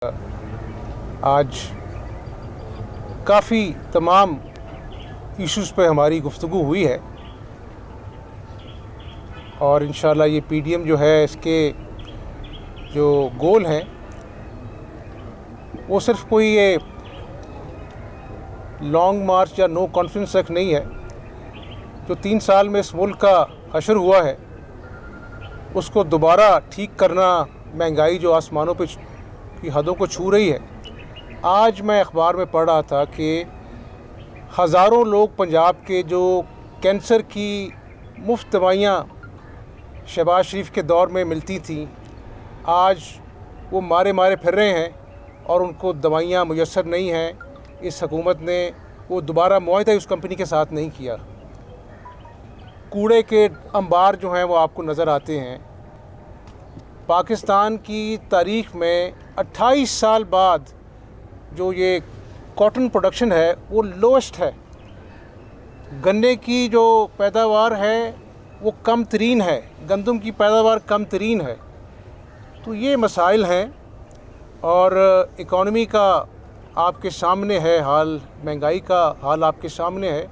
आज काफ़ी तमाम इश्यूज़ पे हमारी गुफ्तगू हुई है और इंशाल्लाह ये पीडीएम जो है इसके जो गोल हैं वो सिर्फ कोई ये लॉन्ग मार्च या नो कॉन्फिडेंस तक नहीं है। जो 3 साल में इस मुल्क का हशर हुआ है उसको दोबारा ठीक करना, महंगाई जो आसमानों पे की हदों को छू रही है। आज मैं अखबार में पढ़ रहा था कि हज़ारों लोग पंजाब के जो कैंसर की मुफ्त दवाइयाँ शहबाज शरीफ के दौर में मिलती थी, आज वो मारे मारे फिर रहे हैं और उनको दवाइयाँ मुयस्सर नहीं हैं। इस हुकूमत ने वो दोबारा मुआहदा उस कंपनी के साथ नहीं किया। कूड़े के अंबार जो हैं वो आपको नज़र आते हैं। पाकिस्तान की तारीख़ में 28 साल बाद जो ये कॉटन प्रोडक्शन है वो लोएस्ट है। गन्ने की जो पैदावार है वो कम तरीन है, गंदम की पैदावार कम तरीन है। तो ये मसाइल हैं और इकॉनमी का आपके सामने है हाल, महंगाई का हाल आपके सामने है।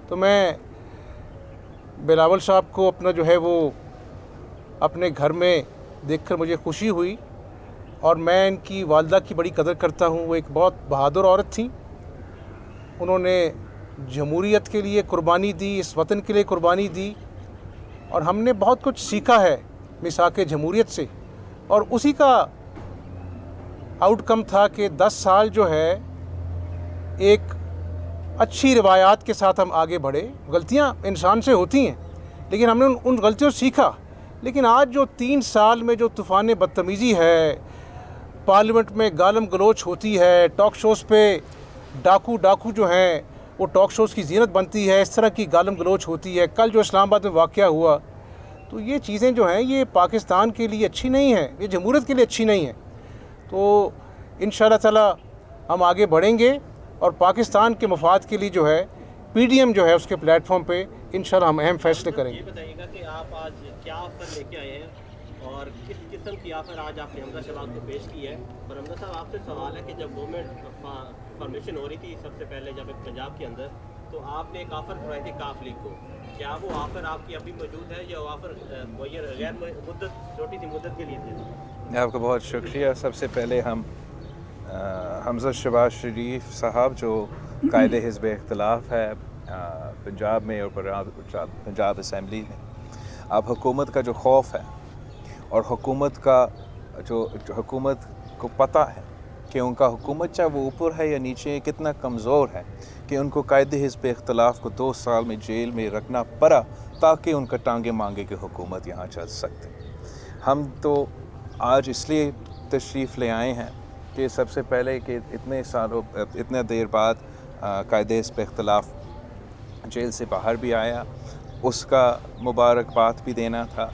तो मैं बिलावल साहब को अपना जो है वो अपने घर में देखकर मुझे खुशी हुई और मैं इनकी वालदा की बड़ी कदर करता हूँ। वो एक बहुत बहादुर औरत थी। उन्होंने जमहूरियत के लिए कुर्बानी दी, इस वतन के लिए कुर्बानी दी और हमने बहुत कुछ सीखा है मिसाक जमहूरियत से। और उसी का आउटकम था कि 10 साल जो है एक अच्छी रिवायात के साथ हम आगे बढ़े। गलतियां इंसान से होती हैं लेकिन हमने उन गलतियों से सीखा। लेकिन आज जो 3 साल में जो तूफ़ान बदतमीज़ी है, पार्लियामेंट में गालम गलोच होती है, टॉक शोज़ पे डाकू जो हैं वो टॉक शोज़ की ज़ीनत बनती है, इस तरह की गालम गलोच होती है। कल जो इस्लामाबाद में वाक़या हुआ, तो ये चीज़ें जो हैं ये पाकिस्तान के लिए अच्छी नहीं हैं, ये जमहूरियत के लिए अच्छी नहीं हैं। तो इंशाअल्लाह ताला हम आगे बढ़ेंगे और पाकिस्तान के मफाद के लिए जो है पीडीएम जो है उसके प्लेटफॉर्म पे इंशाअल्लाह हम अहम फैसले करेंगे। ये बताइएगा कि आप आज क्या ऑफर लेके आए हैं और किस किस्म की ऑफर आज आपने हमजा शहबाज को पेश की है। और हमजा साहब आपसे सवाल है कि जब गवर्नमेंट फॉर्मेशन हो रही थी सबसे पहले जब पंजाब के अंदर, तो आपने एक ऑफ़र करवाई थी काफ लीग को, क्या वो ऑफ़र आपकी अभी मौजूद है या ऑफ़र गैर मुद्दत छोटी सी मुद्दत के लिए थे? आपका बहुत शुक्रिया। सबसे पहले हम हमजा शहबाज शरीफ साहब जो कायदे हिज़्ब इख्तिलाफ़ है पंजाब में और पंजाब असम्बली में, अब हुकूमत का जो खौफ है और हुकूमत का जो हुकूमत को पता है कि उनका हुकूमत चाहे वो ऊपर है या नीचे कितना कमज़ोर है कि उनको कायदे हिज़्ब इख्तिलाफ़ को 2 साल में जेल में रखना पड़ा ताकि उनका टांगे मांगे कि हुकूमत यहाँ चल सकते। हम तो आज इसलिए तशरीफ़ ले आए हैं कि सबसे पहले कि इतने देर बाद कायदे हिज़्ब इख्तिलाफ़ जेल से बाहर भी आया, उसका मुबारकबाद भी देना था।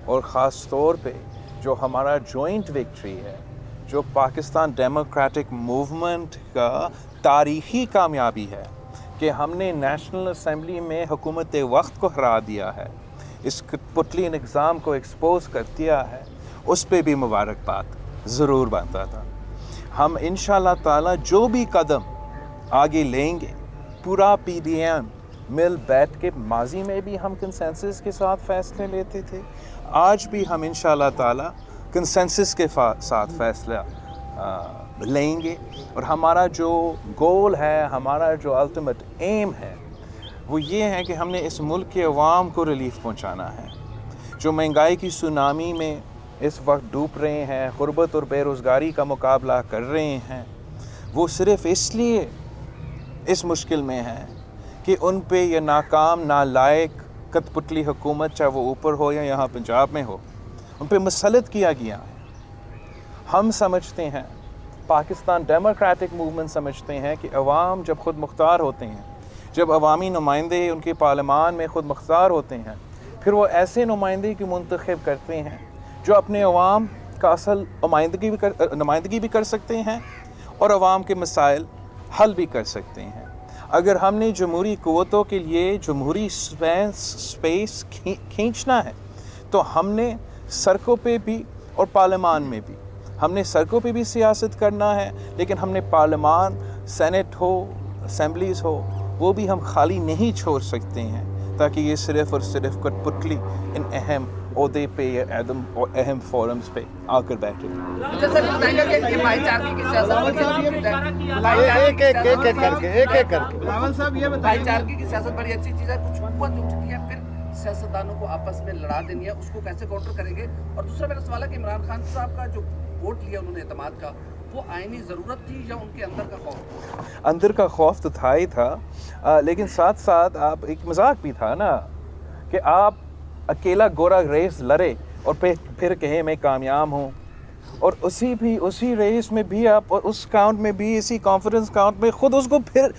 और ख़ास तौर पे जो हमारा जॉइंट विक्ट्री है, जो पाकिस्तान डेमोक्रेटिक मूवमेंट का तारीख़ी कामयाबी है कि हमने नेशनल असम्बली में हुकूमत वक्त को हरा दिया है, इस पुतली निज़ाम को एक्सपोज कर दिया है, उस पर भी मुबारकबाद ज़रूर बनता था। हम इंशाअल्लाह ताला जो भी कदम आगे लेंगे, पूरा पीडीएम मिल बैठ के, माजी में भी हम कंसेंसस के साथ फ़ैसले लेते थे, आज भी हम इंशाअल्लाह ताला कंसेंसस के साथ फ़ैसला लेंगे। और हमारा जो गोल है, हमारा जो अल्टीमेट एम है वो ये है कि हमने इस मुल्क के अवाम को रिलीफ़ पहुंचाना है जो महंगाई की सुनामी में इस वक्त डूब रहे हैं, गुर्बत और बेरोज़गारी का मुकाबला कर रहे हैं। वो सिर्फ़ इसलिए इस मुश्किल में है कि उन पे ये नाकाम नालायक कठपुतली हुकूमत, चाहे वो ऊपर हो या यहाँ पंजाब में हो, उन पे मुसल्लत किया गया है। हम समझते हैं, पाकिस्तान डेमोक्रेटिक मूवमेंट समझते हैं कि अवाम जब ख़ुद मुख्तार होते हैं, जब अवामी नुमाइंदे उनके पार्लियामान में ख़ुद मुख्तार होते हैं, फिर वो ऐसे नुमाइंदे की मुंतखब करते हैं जो अपने अवाम का असल नुमाइंदगी भी कर सकते हैं और अवाम के मसाइल हल भी कर सकते हैं। अगर हमने जमहूरी क़ुव्वतों के लिए जमहूरी स्पेस खींचना है तो हमने सड़कों पे भी और पार्लियामान में भी हमने सड़कों पे भी सियासत करना है, लेकिन हमने पार्लियामान, सेनेट हो, असेंबलीज़ हो, वो भी हम खाली नहीं छोड़ सकते हैं ताकि ये सिर्फ़ और सिर्फ कठपुतली इन अहम ओहदे पे या अहम फोरम्स पे आकर बैठे। भाईचारे की सियासत बड़ी अच्छी चीज़ है, कुछ हुकूमत उठ चुकी है, फिर सियासतदानों को आपस में लड़ा देनी है, उसको कैसे काउंटर करेंगे? और दूसरा मेरा सवाल है कि इमरान खान साहब का जो वोट लिया उन्होंने एतमाद का, वो आईनी ज़रूरत थी या उनके अंदर का खौफ? अंदर का खौफ तो था ही था, लेकिन साथ साथ आप एक मजाक भी था ना कि आप अकेला गोरा रेस लड़े और फिर कहे मैं कामयाब हूँ, और उसी रेस में भी आप, और उस काउंट में भी, इसी कॉन्फ्रेंस काउंट में खुद उसको फिर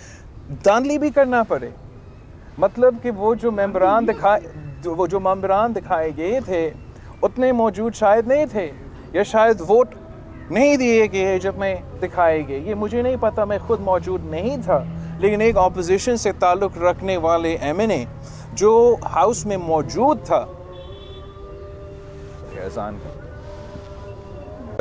दानली भी करना पड़े। मतलब कि वो जो मेंबरान दिखाए गए थे उतने मौजूद शायद नहीं थे, या शायद वोट नहीं दिए गए जब मैं दिखाए गए, ये मुझे नहीं पता, मैं खुद मौजूद नहीं था। लेकिन एक अपोजिशन से ताल्लुक़ रखने वाले एमएनए जो हाउस में मौजूद था, अज़ान का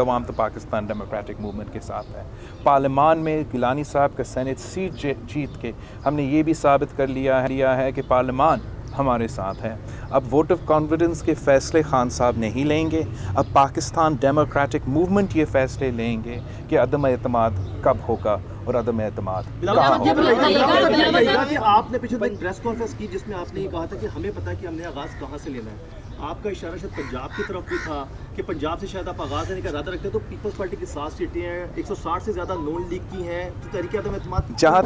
अवाम तो पाकिस्तान डेमोक्रेटिक मूवमेंट के साथ है। पार्लियामान में गिलानी साहब का सेनेट सीट जीत के हमने ये भी साबित कर लिया है कि पार्लियामान हमारे साथ है। अब वोट ऑफ कॉन्फिडेंस के फ़ैसले खान साहब नहीं लेंगे, अब पाकिस्तान डेमोक्रेटिक मूवमेंट ये फ़ैसले लेंगे कि अदम एतमाद कब होगा और अदम एतमाद कहाँ होगा। आपने पिछले दिन प्रेस कॉन्फ्रेंस की जिसमें आपने ये कहा था कि हमें पता है कि हमने आगाज़ कहाँ से लेना है। आपका इशारा शायद पंजाब की तरफ भी था कि पंजाब से शायद आप आगाज़ लेने का इरादा रखते हैं, तो पीपल्स पार्टी की 7 सीटें हैं, 160 से ज़्यादा नॉन लीग की हैं, तो तरीके अदम एतमाद जहाँ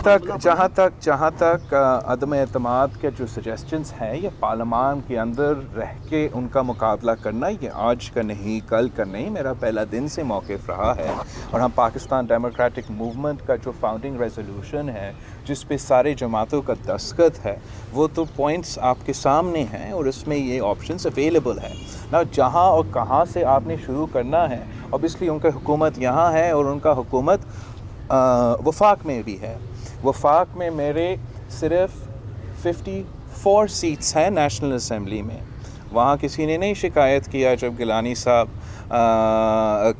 तक अदम एतमाद के जो सजेशंस हैं, ये पार्लियामान के अंदर रह के उनका मुकाबला करना, ये आज का नहीं, कल का नहीं, मेरा पहला दिन से मौक़िफ़ रहा है। और हम पाकिस्तान डेमोक्रेटिक मूवमेंट का जो फाउंडिंग रेजोल्यूशन है जिस पे सारे जमातों का दस्तखत है, वो तो पॉइंट्स आपके सामने हैं और उसमें ये ऑप्शंस अवेलेबल है ना। जहाँ और कहाँ से आपने शुरू करना है, ऑब्वियसली उनका हुकूमत यहाँ है और उनका हुकूमत वफाक में भी है। वफाक में मेरे सिर्फ 54 सीट्स हैं नेशनल असम्बली में। वहाँ किसी ने नहीं शिकायत किया जब गिलानी साहब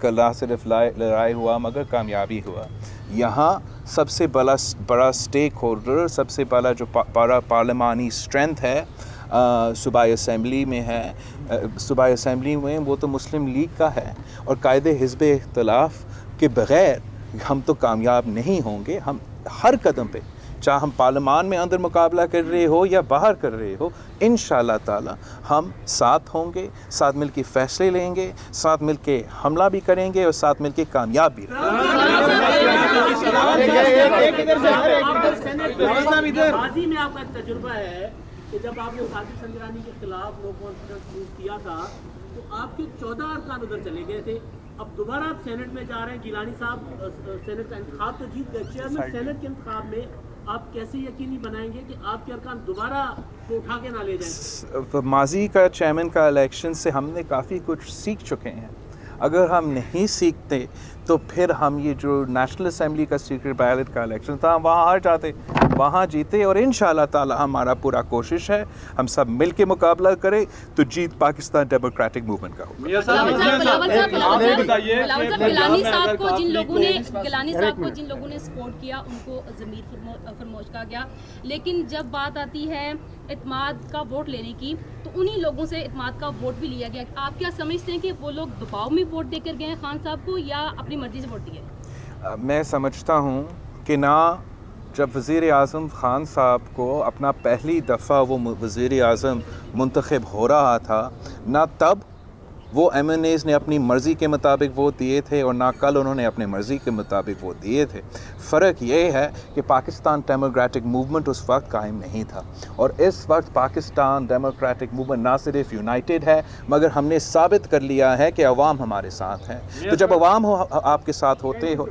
कला सिर्फ लड़ाई हुआ मगर कामयाबी हुआ। यहाँ सबसे बड़ा स्टेक होल्डर, सबसे बड़ा जो पार्लियामानी स्ट्रेंथ है सूबाई असम्बली में है। सूबाई असम्बली में वो तो मुस्लिम लीग का है, और कायदे हिज़्ब इख्तिलाफ के बग़ैर हम तो कामयाब नहीं होंगे। हम हर कदम पे, चाहे हम पार्लियामान में अंदर मुकाबला कर रहे हो या बाहर कर रहे हो, इंशाअल्लाह ताला हम साथ होंगे, साथ मिल के फ़ैसले लेंगे, साथ मिल के हमला भी करेंगे और साथ मिल के कामयाब भी बाजी में आपका तजुर्बा है कि जब आपने कासिम संजरानी के खिलाफ नो कॉन्फिडेंस मूव किया था तो आपके 14 अरकान उधर चले गए थे। अब दोबारा आप सेनेट में जा रहे हैं, गिलानी साहब सेनेट का इंतखाब तो जीत गए, चेयरमैन सेनेट के इंतखाब में आप कैसे यकीनी बनाएंगे कि आपके अरकान दोबारा को उठा के ना ले जाएं? माजी का चेयरमैन का इलेक्शन से हमने काफ़ी कुछ सीख चुके हैं। अगर हम नहीं सीखते तो फिर हम ये जो नेशनल असम्बली का सीक्रेट बैलेट का इलेक्शन था वहाँ हार जाते, वहाँ जीते। और इंशाअल्लाह ताला हमारा पूरा कोशिश है हम सब मिल के मुकाबला करें तो जीत पाकिस्तान डेमोक्रेटिक मूवमेंट का होगा। गिलानी साहब को जिन लोगों ने सपोर्ट किया उनको ज़मीर फरमोश कहा गया, लेकिन जब बात आती है इत्माद का वोट लेने की तो उन्हीं लोगों से इत्माद का वोट भी लिया गया। आप क्या समझते हैं कि वो लोग दबाव में वोट देकर गए खान साहब को या अपनी मर्जी से वोट दिए? मैं समझता हूँ कि ना जब वज़ीर आज़म ख़ान साहब को अपना पहली दफ़ा वो वज़ीर आज़म मुंतखब हो रहा था, ना तब वो एमएनएज़ ने अपनी मर्ज़ी के मुताबिक वोट दिए थे और ना कल उन्होंने अपने मर्ज़ी के मुताबिक वोट दिए थे। फ़र्क ये है कि पाकिस्तान डेमोक्रेटिक मूवमेंट उस वक्त कायम नहीं था, और इस वक्त पाकिस्तान डेमोक्रेटिक मूवमेंट ना सिर्फ यूनाइटेड है मगर हमने साबित कर लिया है कि अवाम हमारे साथ है। तो जब अवाम आपके साथ होते हो,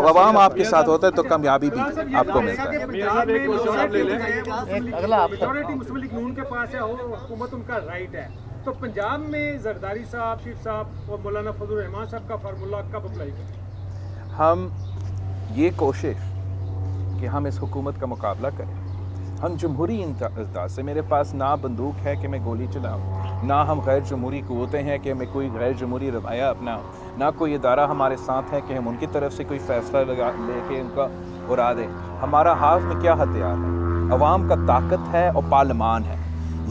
अवाम आपके साथ होता है तो कामयाबी भी आपको मिलता है। तो पंजाब में जरदारी साहब, शीर साहब और मौलाना फजल रहमान साहब का फार्मूला कब अप्लाई करें? हम ये कोशिश कि हम इस हुकूमत का मुकाबला करें। हम जमहूरी इंतज़ाज़ से, मेरे पास ना बंदूक है कि मैं गोली चलाऊँ, ना हम गैर जमहूरी क़ुव्वतें हैं कि मैं कोई गैर जमहूरी रवैया अपनाऊँ। ना कोई इदारा हमारे साथ है कि हम उनकी तरफ से कोई फ़ैसला लेके उनका उड़ा दें। हमारा हाथ में क्या हथियार है? अवाम का ताकत है और पार्लिमान है।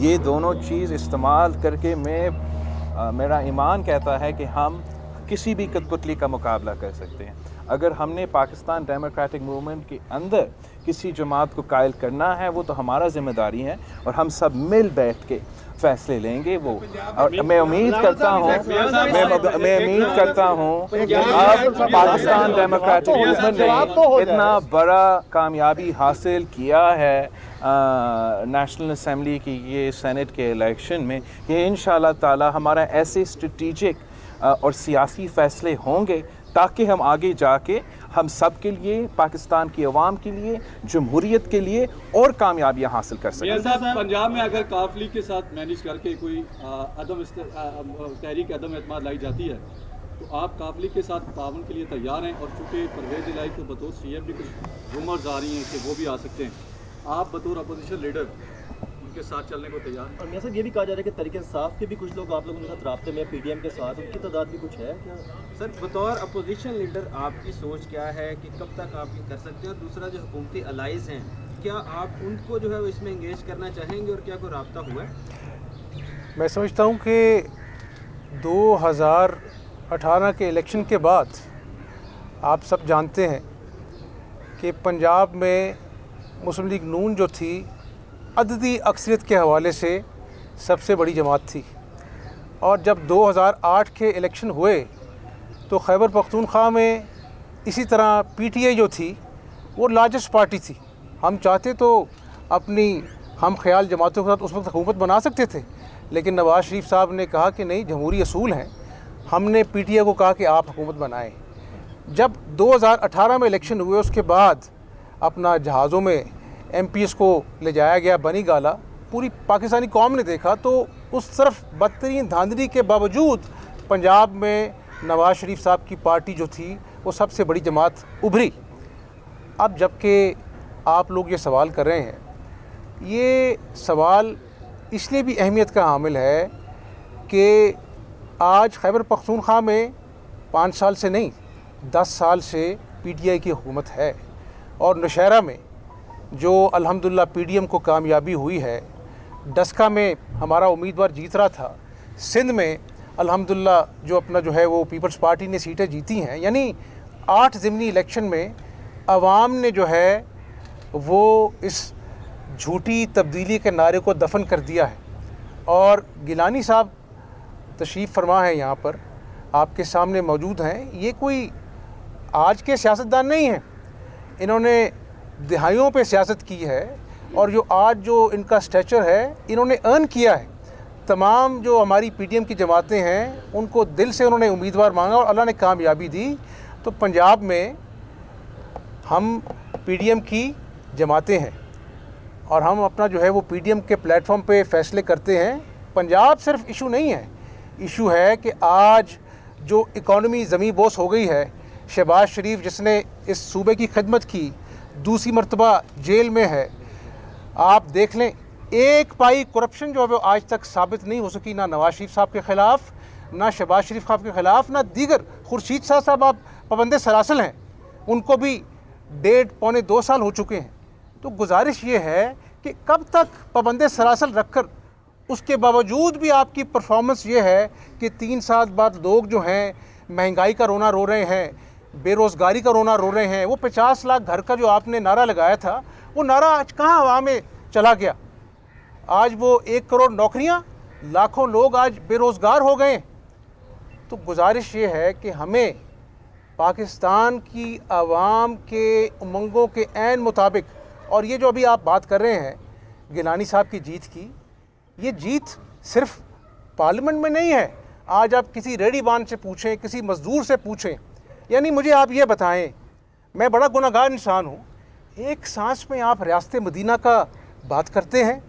ये दोनों चीज़ इस्तेमाल करके मेरा ईमान कहता है कि हम किसी भी कठपुतली का मुकाबला कर सकते हैं। अगर हमने पाकिस्तान डेमोक्रेटिक मूवमेंट के अंदर किसी जमात को कायल करना है, वो तो हमारा जिम्मेदारी है और हम सब मिल बैठ के फैसले लेंगे। वो और मैं उम्मीद करता हूँ अब पाकिस्तान डेमोक्रेटिक मूवमेंट ने इतना बड़ा कामयाबी हासिल किया है नेशनल असम्बली की ये सेनेट के इलेक्शन में कि इंशाअल्लाह ताला हमारा ऐसे स्ट्रेटेजिक और सियासी फ़ैसले होंगे ताकि हम आगे जाके हम सब के लिए, पाकिस्तान की अवाम के लिए, जमहूरियत के लिए और कामयाबियाँ हासिल कर सकें। पंजाब में अगर काफिले के साथ मैनेज करके कोई तहरीक अदम एतमाद लाई जाती है तो आप काफिले के साथ ताउन के लिए तैयार हैं? और चूँकि परवेज़ इलाही को बतौर CM भी कुछ रूमर्स आ रही हैं कि वो भी आ सकते हैं, आप बतौर अपोजिशन लीडर उनके साथ चलने को तैयार? और मियां साहब ये भी कहा जा रहा है कि तहरीक इंसाफ के भी कुछ लोग आप लोगों के साथ राब्ते में, PDM के साथ, उनकी तादाद भी कुछ है क्या? सर, बतौर अपोजिशन लीडर आपकी सोच क्या है कि कब तक आप ये कर सकते हैं? और दूसरा, जो हुकूमती अलाइज हैं, क्या आप उनको जो है इसमें इंगेज करना चाहेंगे और क्या कोई राब्ता हुआ है? मैं समझता हूँ कि 2018 के इलेक्शन के बाद आप सब जानते हैं कि पंजाब में मुस्लिम लीग नून जो थी अददी अक्सरियत के हवाले से सबसे बड़ी जमात थी। और जब 2008 के इलेक्शन हुए तो खैबर पख्तूनख्वा में इसी तरह PTI जो थी वो लार्जेस्ट पार्टी थी। हम चाहते तो अपनी हम ख्याल जमातों के साथ उस वक्त हुकूमत बना सकते थे, लेकिन नवाज़ शरीफ साहब ने कहा कि नहीं, जमहूरी असूल हैं। हमने PTI को कहा कि आप हुकूमत बनाएं। जब 2018 में इलेक्शन हुए उसके बाद अपना जहाज़ों में MPs को ले जाया गया बनी गाला, पूरी पाकिस्तानी कौम ने देखा तो उस तरफ बदतरीन धांधली के बावजूद पंजाब में नवाज़ शरीफ साहब की पार्टी जो थी वो सबसे बड़ी जमात उभरी। अब जबकि आप लोग ये सवाल कर रहे हैं, ये सवाल इसलिए भी अहमियत का हामिल है कि आज खैबर पख्तूनख्वा में 5 साल से नहीं 10 साल से PTI की हुकूमत है। और नौशहरा में जो अल्हम्दुलिल्लाह PDM को कामयाबी हुई है, डस्का में हमारा उम्मीदवार जीत रहा था, सिंध में अल्हम्दुलिल्लाह जो अपना जो है वो पीपल्स पार्टी ने सीटें जीती हैं। यानी 8 ज़िमनी इलेक्शन में अवाम ने जो है वो इस झूठी तब्दीली के नारे को दफन कर दिया है। और गिलानी साहब तशरीफ़ फरमा है यहाँ पर, आपके सामने मौजूद हैं। ये कोई आज के सियासतदान नहीं हैं, इन्होंने दिहाइयों पे सियासत की है और जो आज जो इनका स्टेचर है इन्होंने अर्न किया है। तमाम जो हमारी PDM की जमातें हैं उनको दिल से उन्होंने उम्मीदवार मांगा और अल्लाह ने कामयाबी दी। तो पंजाब में हम PDM की जमातें हैं और हम अपना जो है वो PDM के प्लेटफॉर्म पे फ़ैसले करते हैं। पंजाब सिर्फ इशू नहीं है, इशू है कि आज जो इकॉनमी ज़मीं बोस हो गई है, शहबाज शरीफ जिसने इस सूबे की खिदमत की दूसरी मरतबा जेल में है। आप देख लें, एक पाई करप्शन जो है वो आज तक साबित नहीं हो सकी, ना नवाज शरीफ साहब के ख़िलाफ़, ना शहबाज शरीफ साहब के ख़िलाफ़, ना दीगर। खुर्शीद साहब आप पाबंदे सलासल हैं, उनको भी 1.5-2 साल हो चुके हैं। तो गुजारिश ये है कि कब तक पाबंदे सलासल रख कर, उसके बावजूद भी आपकी परफॉर्मेंस ये है कि 3 साल बाद लोग जो हैं महंगाई का रोना रो रहे हैं, बेरोज़गारी का रोना रो रहे हैं। वो 50 लाख घर का जो आपने नारा लगाया था, वो नारा आज कहाँ हवा में चला गया? आज वो 1 करोड़ नौकरियाँ, लाखों लोग आज बेरोज़गार हो गए। तो गुजारिश ये है कि हमें पाकिस्तान की आवाम के उमंगों के ऐन मुताबिक, और ये जो अभी आप बात कर रहे हैं गिलानी साहब की जीत की, ये जीत सिर्फ पार्लियामेंट में नहीं है। आज आप किसी रेडी बान से पूछें, किसी मज़दूर से पूछें, यानी मुझे आप ये बताएं, मैं बड़ा गुनहगार इंसान हूँ, एक सांस में आप रियासत मदीना का बात करते हैं,